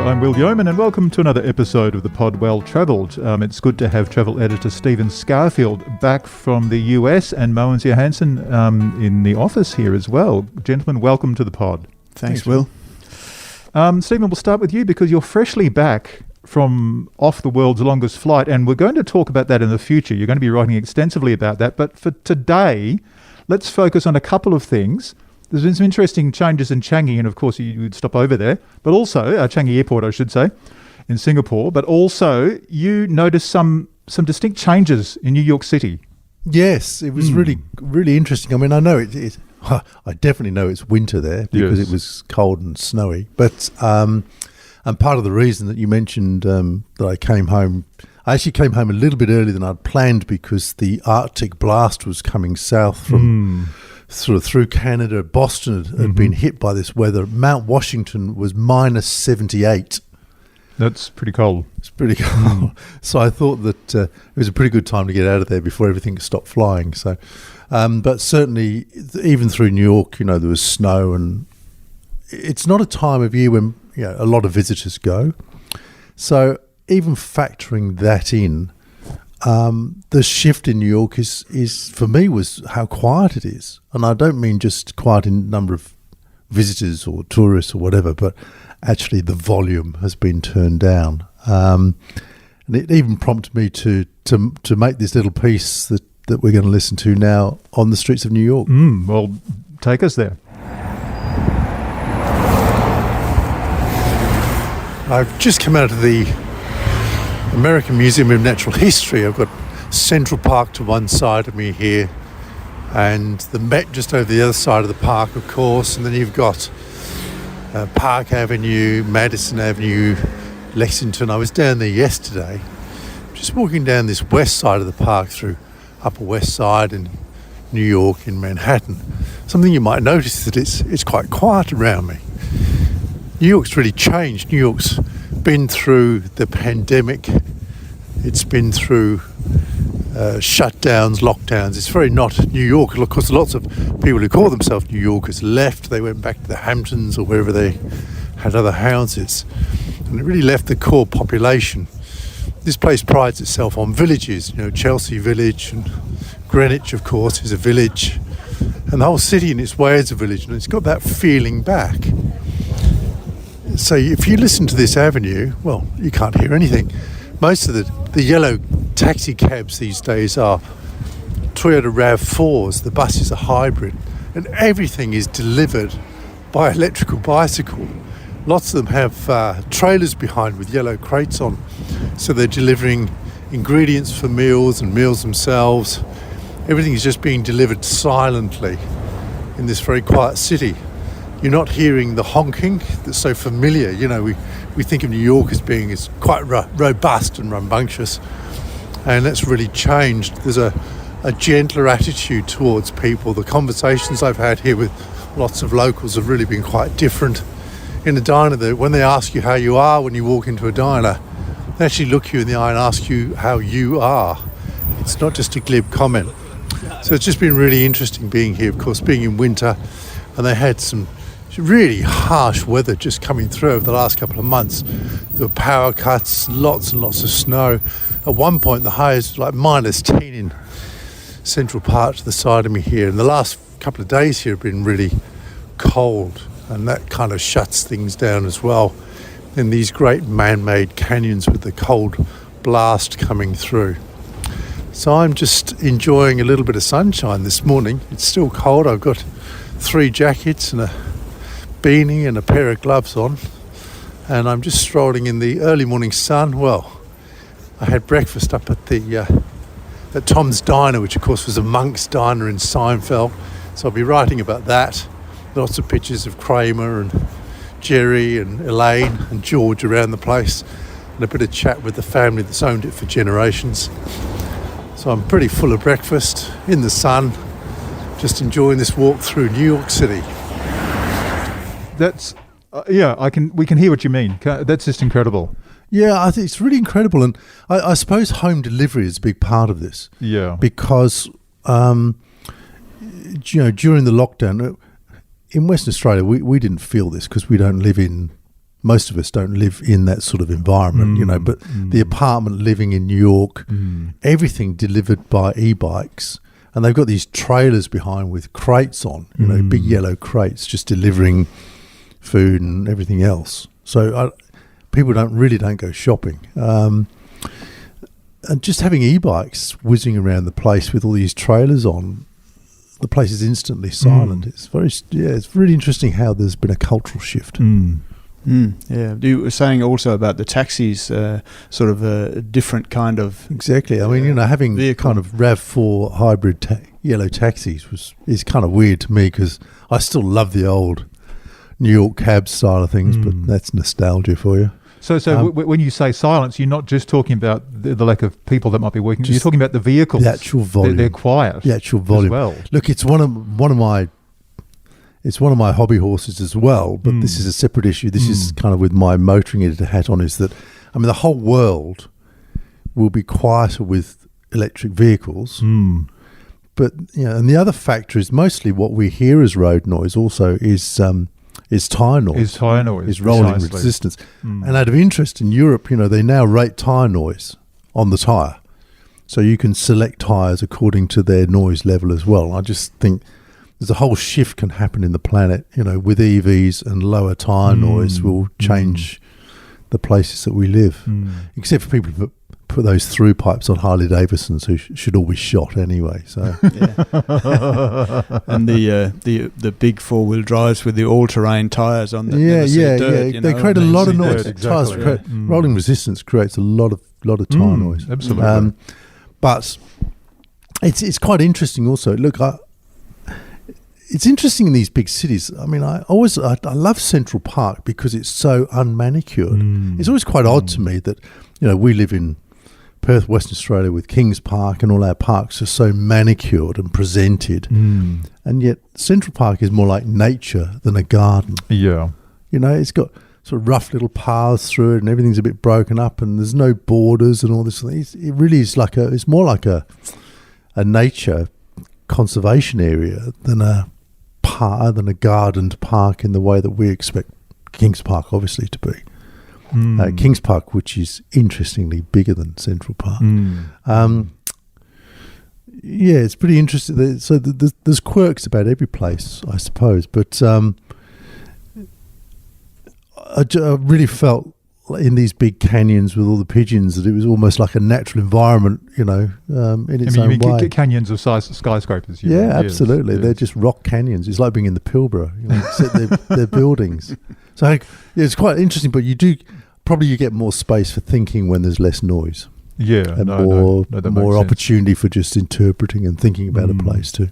Hello, I'm Will Yeoman and welcome to another episode of the pod Well Travelled. It's good to have Travel Editor Stephen Scourfield back from the US and Mogens Johansen in the office here as well. Gentlemen, welcome to the pod. Thanks Will. Stephen, we'll start with you because you're freshly back from off the world's longest flight, and we're going to talk about that in the future. You're going to be writing extensively about that, but for today, let's focus on a couple of things. There's been some interesting changes in Changi, and of course you would stop over there, but also Changi Airport, I should say, in Singapore. But also you noticed some distinct changes in New York City. Yes, it was really interesting. I mean, I know I definitely know it's winter there because it was cold and snowy. But and part of the reason that you mentioned that I came home, I actually came home a little bit earlier than I'd planned because the Arctic blast was coming south from sort of through Canada. Boston had been hit by this weather. Mount Washington was minus 78. That's pretty cold. It's pretty cold. So I thought that it was a pretty good time to get out of there before everything stopped flying. So, but certainly even through New York, there was snow, and it's not a time of year when a lot of visitors go. So even factoring that in, the shift in New York is for me was how quiet it is. And I don't mean just quiet in number of visitors or tourists or whatever, but actually the volume has been turned down. And it even prompted me to make this little piece that we're going to listen to now on the streets of New York. Well, take us there. I've just come out of the American Museum of Natural History. I've got Central Park to one side of me here, and the Met just over the other side of the park, of course, and then you've got Park Avenue, Madison Avenue, Lexington. I was down there yesterday, just walking down this west side of the park through Upper West Side in New York, in Manhattan. Something you might notice that it's quite quiet around me. New York's really changed. New York's been through the pandemic. It's been through shutdowns, lockdowns. It's very not New York. Of course, lots of people who call themselves New Yorkers left. They went back to the Hamptons or wherever they had other houses. And it really left the core population. This place prides itself on villages. Chelsea Village and Greenwich, of course, is a village. And the whole city in its way is a village. And it's got that feeling back. So if you listen to this avenue, well, you can't hear anything. Most of the yellow taxi cabs these days are Toyota RAV4s. The buses are hybrid, and everything is delivered by electrical bicycle. Lots of them have trailers behind with yellow crates on, so they're delivering ingredients for meals and meals themselves. Everything is just being delivered silently in this very quiet city. You're not hearing the honking that's so familiar. We think of New York as being quite robust and rambunctious, and that's really changed. There's a gentler attitude towards people. The conversations I've had here with lots of locals have really been quite different. In a diner, when they ask you how you are when you walk into a diner, they actually look you in the eye and ask you how you are. It's not just a glib comment. So it's just been really interesting being here, of course, being in winter, and they had some really harsh weather just coming through over the last couple of months. There were power cuts, lots and lots of snow. At one point, the high is like minus 10 in Central Park to the side of me here. And the last couple of days here have been really cold, and that kind of shuts things down as well in these great man-made canyons with the cold blast coming through. So I'm just enjoying a little bit of sunshine this morning. It's still cold. I've got 3 jackets and a beanie and a pair of gloves on, and I'm just strolling in the early morning sun. Well, I had breakfast up at Tom's Diner, which of course was a monk's diner in Seinfeld, so I'll be writing about that. Lots of pictures of Kramer and Jerry and Elaine and George around the place, and a bit of chat with the family that's owned it for generations. So I'm pretty full of breakfast in the sun, just enjoying this walk through New York City. That's we can hear what you mean. That's just incredible. Yeah, I think it's really incredible, and I suppose home delivery is a big part of this. Yeah, because during the lockdown in Western Australia, we didn't feel this because we don't live in most of us don't live in that sort of environment, but the apartment living in New York, everything delivered by e-bikes. And they've got these trailers behind with crates on, big yellow crates, just delivering food and everything else. So people don't go shopping. And just having e-bikes whizzing around the place with all these trailers on, the place is instantly silent. It's really interesting how there's been a cultural shift. Yeah, you were saying also about the taxis, sort of a different kind of... Exactly. I mean, having vehicle. kind of RAV4 hybrid yellow taxis is kind of weird to me, because I still love the old New York cab style of things, but that's nostalgia for you. So when you say silence, you're not just talking about the lack of people that might be working. You're talking about the vehicles. The actual volume. They're quiet. The actual volume. As well. Look, it's one of my hobby horses as well, but this is a separate issue. This is kind of with my motoring editor hat on, is that, I mean, the whole world will be quieter with electric vehicles. But, and the other factor is mostly what we hear as road noise also is tyre noise. Is rolling resistance. And out of interest, in Europe, they now rate tyre noise on the tyre. So you can select tyres according to their noise level as well. I just think there's a whole shift can happen in the planet, with EVs, and lower tyre noise will change the places that we live. Except for people who put those through pipes on Harley Davidsons, who should all be shot anyway. So and the big 4-wheel drives with the all-terrain tyres on them. They create a lot of noise. Exactly, Rolling resistance creates a lot of tyre noise. Absolutely. But it's quite interesting also. Look, it's interesting in these big cities. I mean, I love Central Park because it's so unmanicured. It's always quite odd to me that, we live in Perth, Western Australia, with Kings Park, and all our parks are so manicured and presented. And yet Central Park is more like nature than a garden. Yeah. It's got sort of rough little paths through it, and everything's a bit broken up, and there's no borders and all this. It really is it's more like a nature conservation area than a gardened park in the way that we expect Kings Park obviously to be. Kings Park, which is interestingly bigger than Central Park. It's pretty interesting. So there's quirks about every place, I suppose. But I really felt in these big canyons with all the pigeons that it was almost like a natural environment, in its own way. Canyons of skyscrapers. Absolutely. Yes. They're just rock canyons. It's like being in the Pilbara, except they're buildings. So it's quite interesting, but you get more space for thinking when there's less noise. Yeah, and more opportunity for just interpreting and thinking about a place too.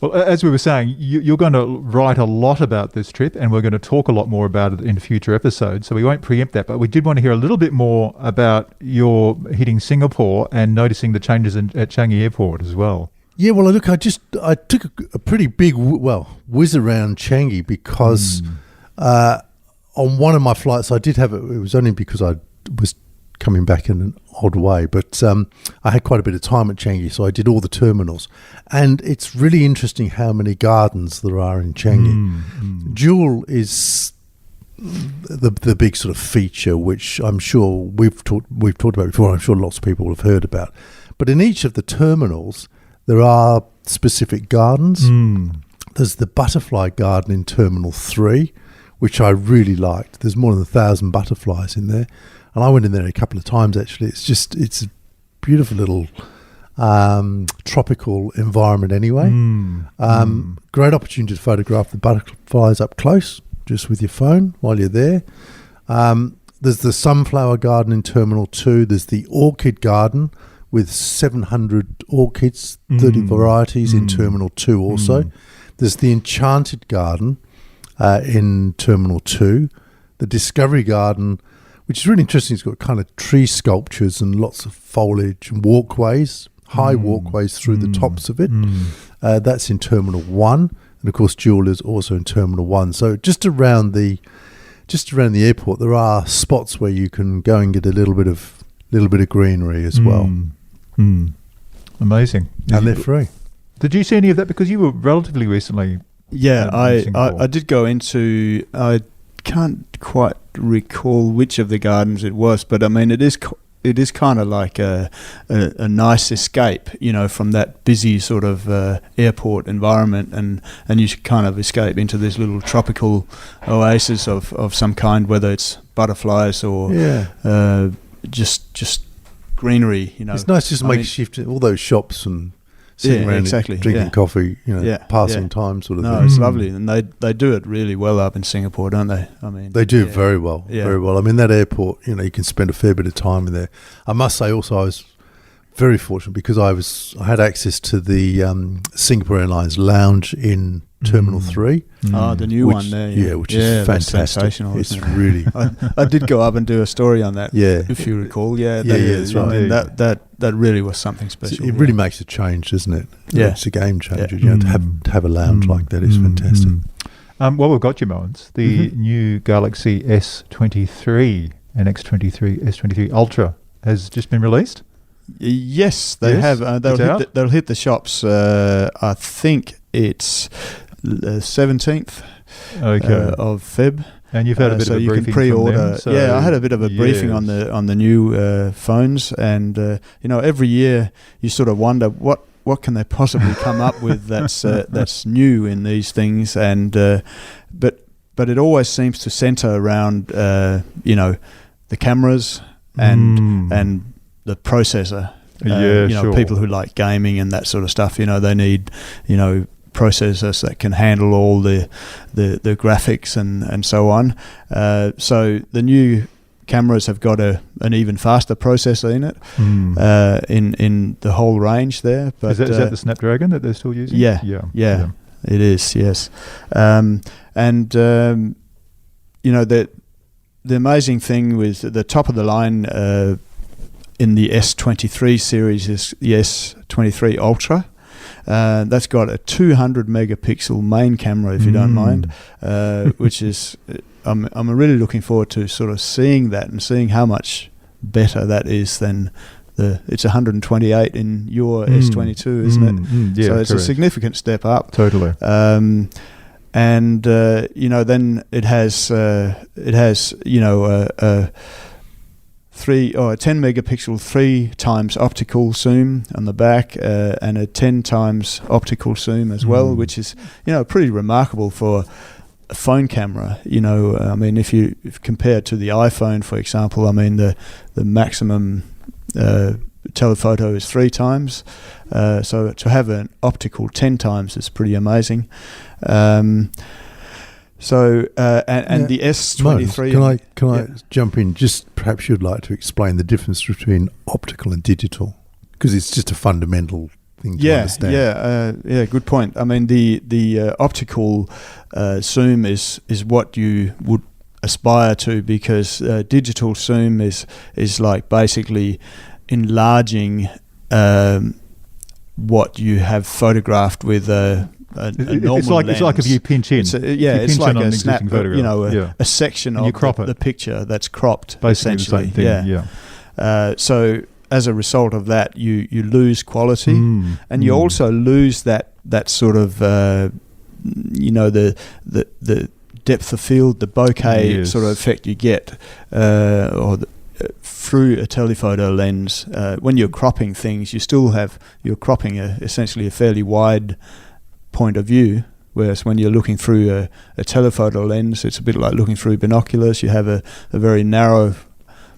Well, as we were saying, you're going to write a lot about this trip, and we're going to talk a lot more about it in future episodes, so we won't preempt that, but we did want to hear a little bit more about your hitting Singapore and noticing the changes at Changi Airport as well. Yeah, well, look, I took a pretty big whiz around Changi because on one of my flights I did have it was only because I was coming back in an odd way, but I had quite a bit of time at Changi, so I did all the terminals, and it's really interesting how many gardens there are in Changi. Jewel is the big sort of feature, which I'm sure we've talked about before. I'm sure lots of people have heard about, but in each of the terminals there are specific gardens. There's the butterfly garden in Terminal 3, which I really liked. There's more than 1,000 butterflies in there. And I went in there a couple of times, actually. It's a beautiful little tropical environment anyway. Great opportunity to photograph the butterflies up close, just with your phone while you're there. There's the sunflower garden in Terminal 2. There's the orchid garden with 700 orchids, 30 varieties in Terminal 2 also. There's the enchanted garden in Terminal 2. The discovery garden, which is really interesting. It's got kind of tree sculptures and lots of foliage and walkways, high walkways through the tops of it. That's in Terminal 1. And of course, Jewel is also in Terminal 1. So just around the airport, there are spots where you can go and get a little bit of greenery as well. Amazing. And they're free. Did you see any of that? Because you were relatively recently. Yeah, I did go into. I can't quite recall which of the gardens it was, but I mean it is kind of like a nice escape, from that busy sort of airport environment, and you should kind of escape into this little tropical oasis of some kind, whether it's butterflies or just greenery. It's nice just to make a shift. All those shops and sitting around drinking coffee, passing time sort of thing. No, it's lovely, and they do it really well up in Singapore, don't they? I mean, they do very well, very well. I mean, that airport, you can spend a fair bit of time in there. I must say also I was very fortunate because I had access to the Singapore Airlines lounge in Terminal 3. Oh, the new one there. Yeah, which is fantastic. Sensational, it's really... I did go up and do a story on that, yeah, if you recall. Yeah, that's right. I mean, that really was something special. It really makes a change, doesn't it? Yeah. It's a game changer. To have a lounge like that is fantastic. Well, we've got you, Mogens. The new Galaxy S23 and S23 Ultra has just been released. Yes, they have. They'll hit the shops. I think it's the 17th of Feb. And you've had a bit of a briefing. So you can pre-order. From them, I had a bit of a briefing on the new phones, and every year you sort of wonder what can they possibly come up with that's new in these things, and but it always seems to centre around the cameras and the processor. Sure. People who like gaming and that sort of stuff, they need processors that can handle all the graphics and so on. So the new cameras have got an even faster processor in it, in the whole range there. But is that the Snapdragon that they're still using? Yeah, it is. Yes, the amazing thing with the top of the line in the S23 series is the S23 Ultra. That's got a 200 megapixel main camera, if you don't mind, which is I'm really looking forward to sort of seeing that and seeing how much better that is than it's 128 in your S22, isn't it? Yeah, so it's correct. A significant step up. Totally. And then it has a 10 megapixel 3 times optical zoom on the back, and a 10 times optical zoom as well, which is pretty remarkable for a phone camera. I mean, if compare it to the iPhone, for example, I mean the maximum telephoto is 3 times, so to have an optical 10 times is pretty amazing. The S23. Can I jump in? Just perhaps you'd like to explain the difference between optical and digital, because it's just a fundamental thing to understand. Good point. I mean, the optical zoom is what you would aspire to, because digital zoom is like basically enlarging what you have photographed with a normal it's like lens. if you pinch in. It's like a snap, a section and of the picture that's cropped. Basically essentially, the same thing. So as a result of that, you lose quality, and you also lose that sort of the depth of field, the bokeh sort of effect you get, through a telephoto lens. When you're cropping things, you're cropping essentially a fairly wide point of view, whereas when you're looking through a telephoto lens, it's a bit like looking through binoculars. You have a very narrow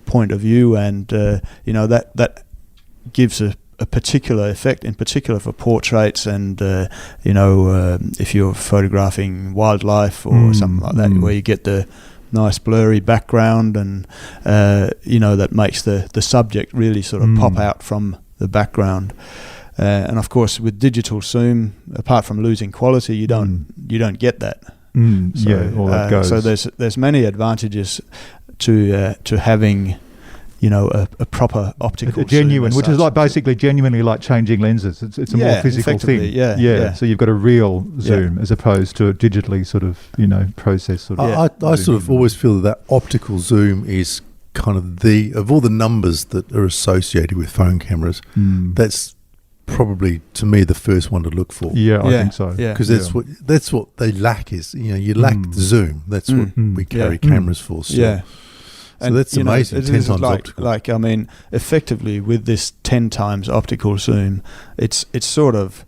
point of view, and that gives a particular effect, in particular for portraits, and if you're photographing wildlife or something like that, where you get the nice blurry background, and that makes the subject really sort of pop out from the background. And of course, with digital zoom, apart from losing quality, you don't get that. All that goes. So there's many advantages to having a proper optical genuine, zoom, which is like basically genuinely like changing lenses. It's a more physical thing. Yeah. So you've got a real zoom as opposed to a digitally sort of processed sort of. I sort of always feel that optical zoom is kind of of all the numbers that are associated with phone cameras, that's probably, to me, the first one to look for. Yeah, I think so. Yeah. Because that's what they lack is, you lack the zoom. That's what we carry cameras for. So. Yeah. So that's amazing. 10 times optical. Like, I mean, effectively with this 10 times optical zoom, it's sort of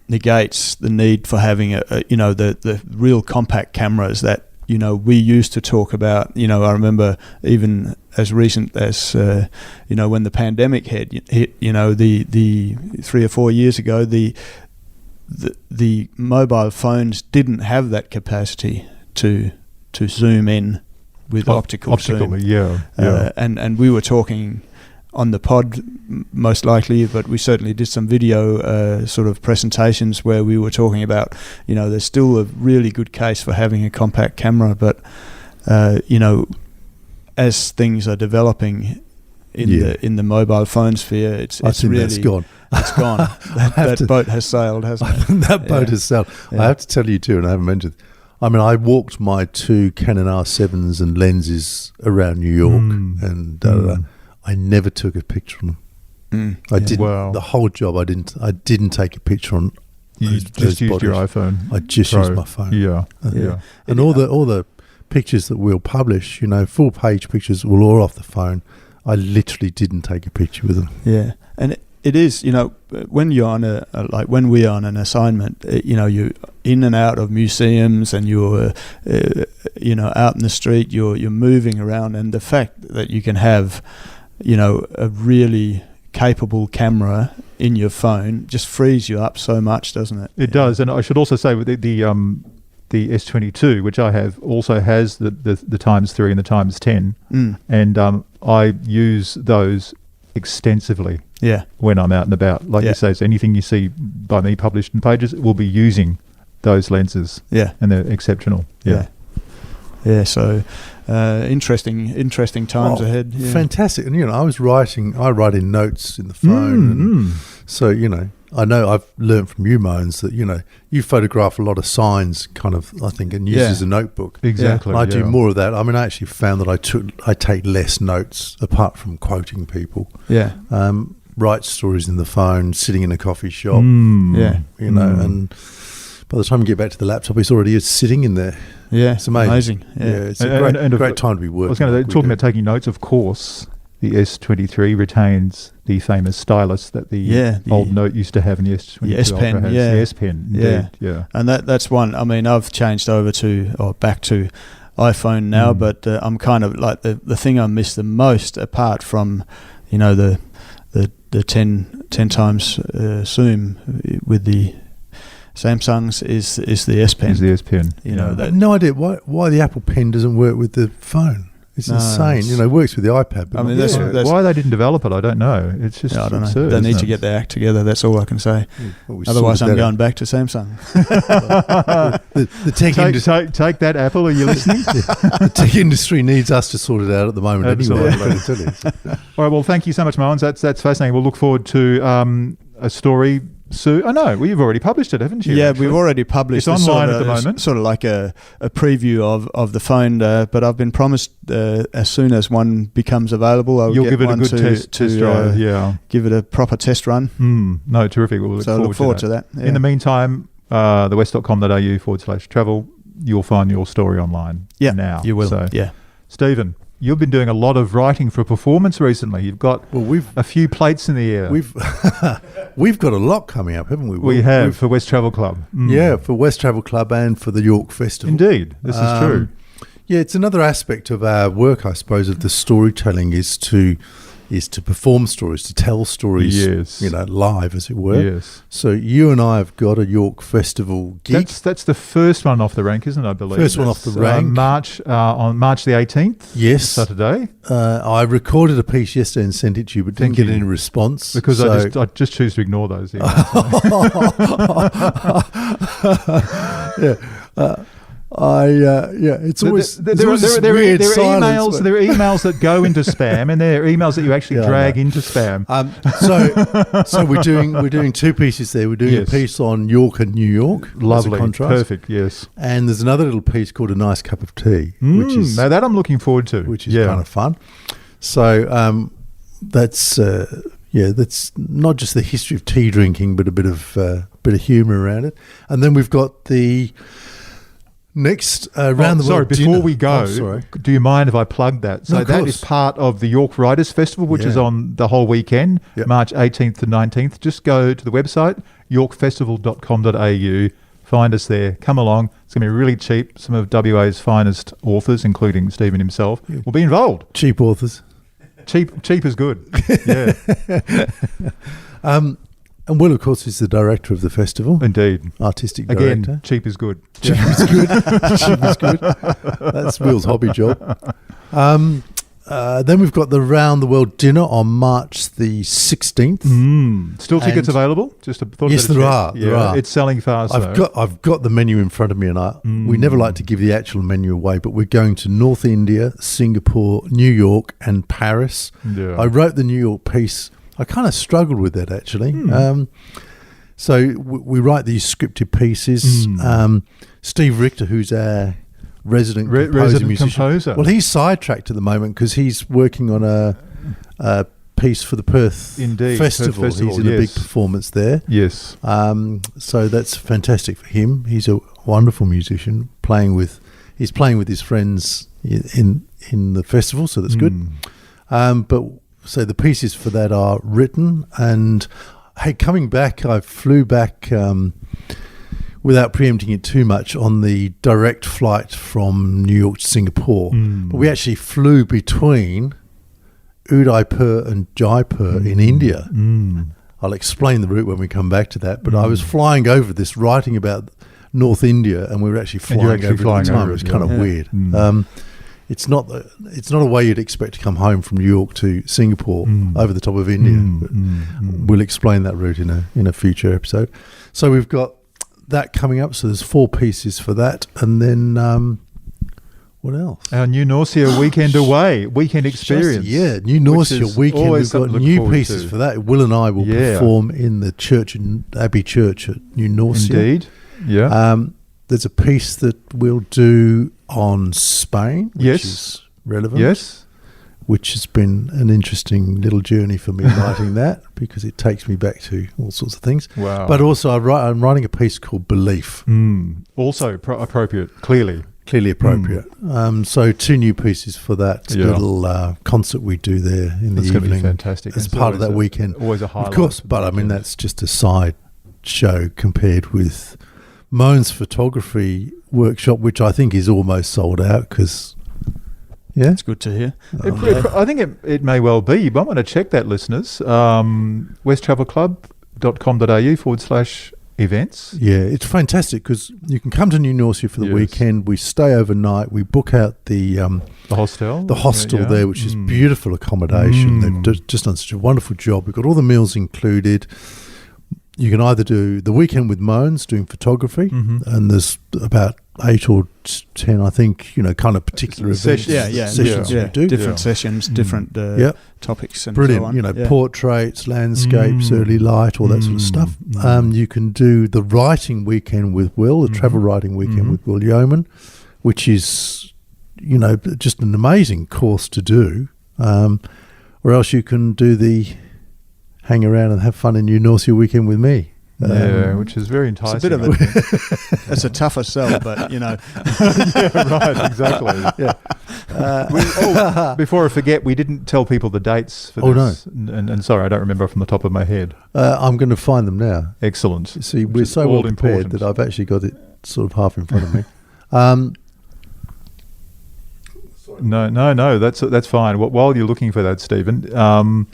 negates the need for having the real compact cameras that we used to talk about. I remember even as recent as when the pandemic hit. The 3 or 4 years ago, the mobile phones didn't have that capacity to zoom in with optical zoom. Yeah. And we were talking on the pod most likely, but we certainly did some video sort of presentations where we were talking about, there's still a really good case for having a compact camera, but as things are developing in the mobile phone sphere, it's really that's gone. It's gone. That boat has sailed, hasn't it? That boat has sailed. Yeah. I have to tell you too, and I haven't mentioned. I mean, I walked my 2 Canon R7s and lenses around New York, and I never took a picture on them. I didn't. Wow. The whole job, I didn't take a picture on. You just used your iPhone. I just used my phone. Yeah. And all the pictures that we'll publish, full page pictures, will all off the phone. I literally didn't take a picture with them. Yeah, and it is, when you're on when we're on an assignment, you're in and out of museums, and you're, out in the street, you're moving around, and the fact that you can have, a really capable camera in your phone just frees you up so much, doesn't it? It does, and I should also say with the S22, which I have, also has the ×3 and the ×10, and I use those extensively. Yeah. When I'm out and about, like you say, so anything you see by me published in Pages will be using those lenses. Yeah. And they're exceptional. Yeah. Yeah. So interesting times ahead. Yeah. Fantastic. And I write in notes in the phone, and so I know I've learned from you, Mogens, that you photograph a lot of signs, kind of, I think, and use as a notebook. Exactly. And I do more of that. I mean, I actually found that I take less notes apart from quoting people. Yeah. Write stories in the phone, sitting in a coffee shop. And by the time you get back to the laptop, it's already sitting in there. Yeah, it's amazing. Yeah, it's a great time to be working. I was going to talk about taking notes. Of course, the S23 retains the famous stylus that the old Note used to have, in the S22 the S Pen. Ultra has. Yeah, the S Pen. Indeed. Yeah. And that's one. I mean, I've changed over back to iPhone now, but I'm kind of like the thing I miss the most, apart from the 10 times zoom with the Samsungs, is the S Pen. Is the S Pen. I have no idea why the Apple Pen doesn't work with the phone. It's insane. It works with the iPad. But I mean, that's why they didn't develop it. I don't know. It's just I don't absurd, know. They need to get their act together. That's all I can say. Otherwise, I'm going back to Samsung. the tech industry. Take that, Apple. Are you listening? The tech industry needs us to sort it out at the moment. Anyway, all right. Well, thank you so much, Mogens. That's fascinating. We'll look forward to a story. So, you've already published it, haven't you? Yeah, actually? We've already published it. It's online at the moment. Sort of like a preview of the phone, but I've been promised as soon as one becomes available, You'll give it a good test drive. Give it a proper test run. No, terrific. We'll look forward to that. Yeah. In the meantime, thewest.com.au/travel, you'll find your story online now. You will. So, yeah. Stephen, you've been doing a lot of writing for performance recently. You've got a few plates in the air. We've got a lot coming up, haven't we? We have for West Travel Club. Yeah, for West Travel Club and for the York Festival. Indeed, this is true. Yeah, it's another aspect of our work, I suppose, of the storytelling is to perform stories, to tell stories, live, as it were. Yes. So you and I have got a York Festival gig. That's the first one off the rank, isn't it, I believe? First one off the rank. On March the 18th. Yes. Saturday. I recorded a piece yesterday and sent it to you, but didn't get any response. Because I just choose to ignore those emails. It's always there weird are silence. There are emails that go into spam, and there are emails that you actually drag into spam. So we're doing two pieces there. We're doing a piece on York and New York. Lovely, as a contrast. Perfect. Yes. And there's another little piece called A Nice Cup of Tea, which is that I'm looking forward to, which is kind of fun. So that's. that's not just the history of tea drinking, but a bit of humour around it. And then we've got the next round the world before dinner. we go, do you mind if I plug that? So No, of that course. is part of the York Writers Festival, which is on the whole weekend, Yep. March 18th to 19th. Just go to the website, yorkfestival.com.au. Find us there. Come along. It's going to be really cheap. Some of WA's finest authors, including Stephen himself, will be involved. Cheap authors. Cheap is good. Yeah, And Will, of course, is the director of the festival. indeed. Artistic Again, director. cheap is good. Cheap is good. Cheap is good. That's Will's hobby job. Then we've got the round the world dinner on March the 16th. Still tickets And- available? Just a thought. Yes, I'd there check. are, there are. It's selling fast. I've got the menu in front of me, and we never like to give the actual menu away, but we're going to North India, Singapore, New York, and Paris. Yeah. I wrote the New York piece. I kind of struggled with that, actually. So we write these scripted pieces. Steve Richter, who's our resident musician. composer. Well, he's sidetracked at the moment because he's working on a piece for the Perth Festival. Perth Festival, He's in a big yes. performance there. Yes. So that's fantastic for him. He's a wonderful musician. He's playing with his friends in the festival, so that's good. So the pieces for that are written, and hey, coming back, I flew back without preempting it too much on the direct flight from New York to Singapore. But we actually flew between Udaipur and Jaipur in India. I'll explain the route when we come back to that. But I was flying over this, writing about North India, and we were actually flying over it at the time. It was kind of weird. It's not a way you'd expect to come home from New York to Singapore over the top of India. We'll explain that route in a future episode. So we've got that coming up. So there's 4 pieces for that, and then what else? Our New Norcia weekend experience. New Norcia weekend. always We've got something to look new forward pieces to. for that. Will and I will perform in the church, in Abbey Church at New Norcia. Indeed. Yeah. There's a piece that we'll do on Spain, which is relevant. Yes. Which has been an interesting little journey for me writing that, because it takes me back to all sorts of things. Wow. But also I'm writing a piece called Belief. Also appropriate, clearly. Clearly appropriate. So 2 new pieces for that little concert we do there in That's the going to be evening fantastic. as It's part of always that weekend. Always a highlight. Of course, but I mean, that's just a side show compared with Mogens photography workshop, which I think is almost sold out because, It's good to hear. I think it may well be. You might want to check that, listeners. westtravelclub.com.au/events. Yeah, it's fantastic because you can come to New Norcia for the weekend. We stay overnight. We book out the hostel. There, which is beautiful accommodation. They've just done such a wonderful job. We've got all the meals included. You can either do the weekend with Mogens doing photography, and there's about 8 or 10, I think, kind of particular events, sessions we do. Different sessions, different topics, and brilliant. so on. Portraits, landscapes, early light, all that sort of stuff. You can do the writing weekend with Will, the travel writing weekend with Will Yeoman, which is, just an amazing course to do. Or else you can do the hang around and have fun in New Norcia weekend with me. Which is very enticing. It's a bit of it's a tougher sell, but yeah, right, exactly. Before I forget, we didn't tell people the dates for this. And sorry, I don't remember from the top of my head. I'm going to find them now. Excellent. See, we're so well prepared that I've actually got it sort of half in front of me. No, that's fine. While you're looking for that, Stephen,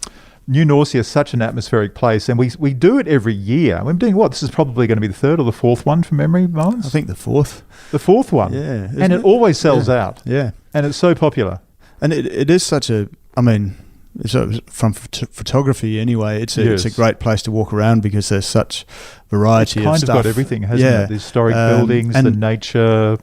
New Norcia is such an atmospheric place, and we do it every year. We're doing what? This is probably going to be the 3rd or the 4th one from memory, Mogens? I think the 4th. The 4th one. Yeah. And it always sells out. Yeah. And it's so popular. And it is such a, from photography anyway, it's a great place to walk around because there's such variety of stuff. It's kind of got everything, hasn't it? The historic buildings, the nature,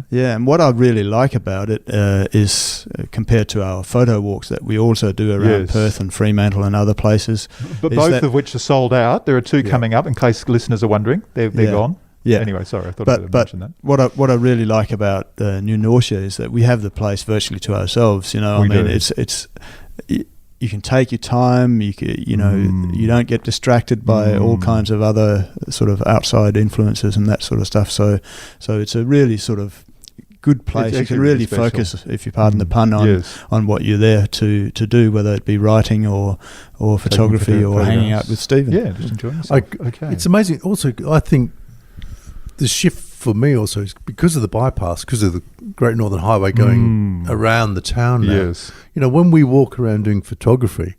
Yeah, and what I really like about it is compared to our photo walks that we also do around Perth and Fremantle and other places. But both of which are sold out. There are 2 coming up, in case listeners are wondering. They're gone. Yeah. Anyway, sorry, I thought I'd mention that. What I really like about New Norcia is that we have the place virtually to ourselves. It's you can take your time. You you don't get distracted by all kinds of other sort of outside influences and that sort of stuff. So it's a really sort of good place. You can really focus, if you pardon the pun, on what you're there to do, whether it be writing or photography or hanging out with Stephen. Yeah, just enjoying yourself. Okay. It's amazing. Also, I think the shift for me also is because of the bypass, because of the Great Northern Highway going around the town now. Yes. When we walk around doing photography,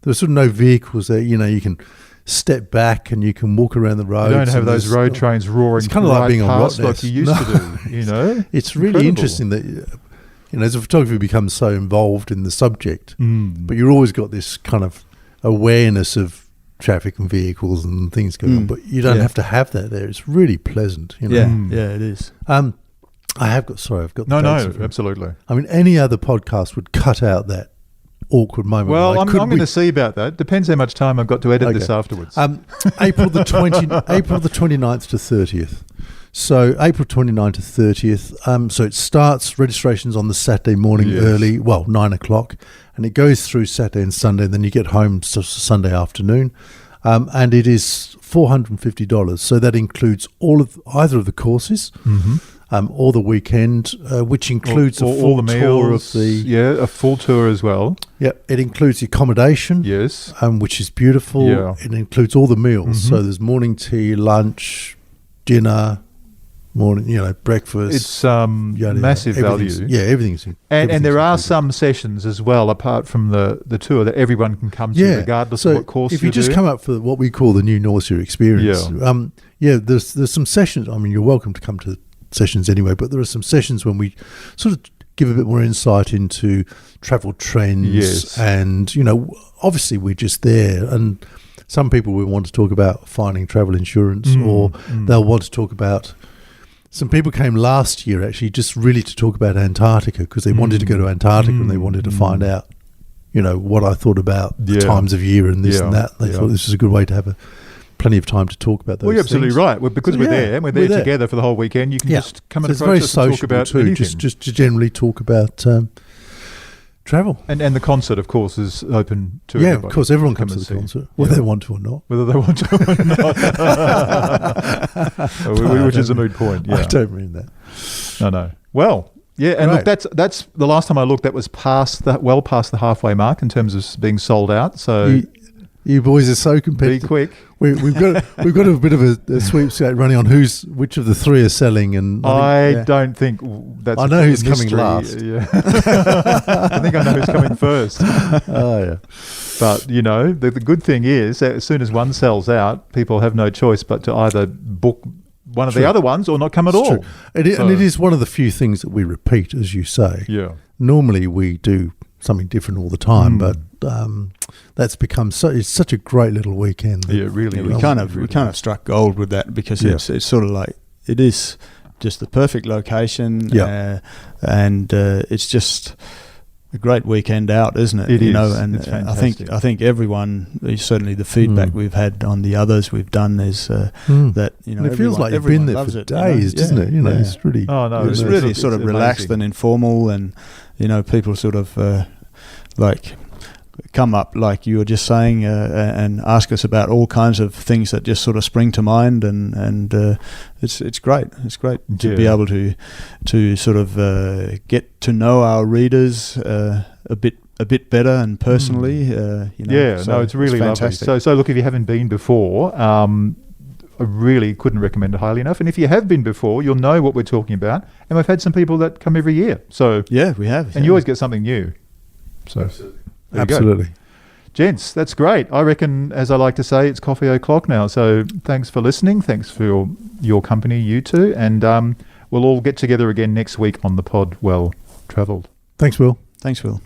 there's sort of no vehicles there. You can step back and you can walk around the roads. You don't have those road trains roaring. It's kind of like being on Rottnest, like you used to do. It's really interesting that as a photographer, you become so involved in the subject, but you've always got this kind of awareness of traffic and vehicles and things going on, but you don't have to have that there. It's really pleasant. Yeah, it is. I've got the absolutely. I mean, any other podcast would cut out that awkward moment. Well, I'm going to see about that. Depends how much time I've got to edit this afterwards. April the 29th to 30th. So April 29th to 30th. So it starts registrations on the Saturday morning early, 9 o'clock, and it goes through Saturday and Sunday. And then you get home Sunday afternoon, and it is $450. So that includes either of the courses. Or the weekend, which includes a full tour of a full tour as well. Yeah, it includes the accommodation. Yes, which is beautiful. Yeah. It includes all the meals. So there's morning tea, lunch, dinner, morning, breakfast. It's massive value. Yeah, everything's and there are some sessions as well, apart from the tour, that everyone can come to, regardless of what course you do. If you just come up for what we call the New Nausea experience, there's some sessions. I mean, you're welcome to come to sessions anyway, but there are some sessions when we sort of give a bit more insight into travel trends, and obviously we're just there, and some people will want to talk about finding travel insurance, or they'll want to talk about. Some people came last year actually just really to talk about Antarctica, because they wanted to go to Antarctica and they wanted to find out what I thought about the times of year and this and that. They thought this was a good way to have plenty of time to talk about those. Well, you're absolutely right. Because we're there together for the whole weekend. You can just come and approach us and talk about anything. Just to generally talk about travel. And the concert, of course, is open to everybody. Yeah, of course, everyone comes to the concert, whether they want to or not. Whether they want to or not. Which is a moot point. Yeah. I don't mean that. No. Well, yeah, and look, that's the last time I looked, that was well past the halfway mark in terms of being sold out. So you boys are so competitive. Be quick. We've got a bit of a sweepstakes running on which of the three are selling, and I don't think that's. I know who's coming last. Yeah. I think I know who's coming first. Oh yeah. But the good thing is that as soon as one sells out, people have no choice but to either book one of the other ones or not come at all. And it is one of the few things that we repeat, as you say. Yeah. Normally we do something different all the time, but that's become it's such a great little weekend. Yeah, really. We kind of struck gold with that, because it's sort of like, it is just the perfect location, and it's just a great weekend out, isn't it? It is. And it's fantastic. I think everyone, certainly the feedback we've had on the others we've done is that and it feels like you've been there for days, doesn't it? It's really it's really sort of relaxed and informal, and people sort of like come up, like you were just saying, and ask us about all kinds of things that just sort of spring to mind, and it's great. It's great to be able to sort of get to know our readers a bit better and personally. It's really fantastic. Lovely. So look, if you haven't been before, I really couldn't recommend it highly enough. And if you have been before, you'll know what we're talking about. And we've had some people that come every year. So yeah, we have. And you always get something new. So absolutely. Gents, that's great. I reckon, as I like to say, it's coffee o'clock now. So thanks for listening. Thanks for your company, you two. And we'll all get together again next week on the pod Well Travelled. Thanks, Will. Thanks, Will.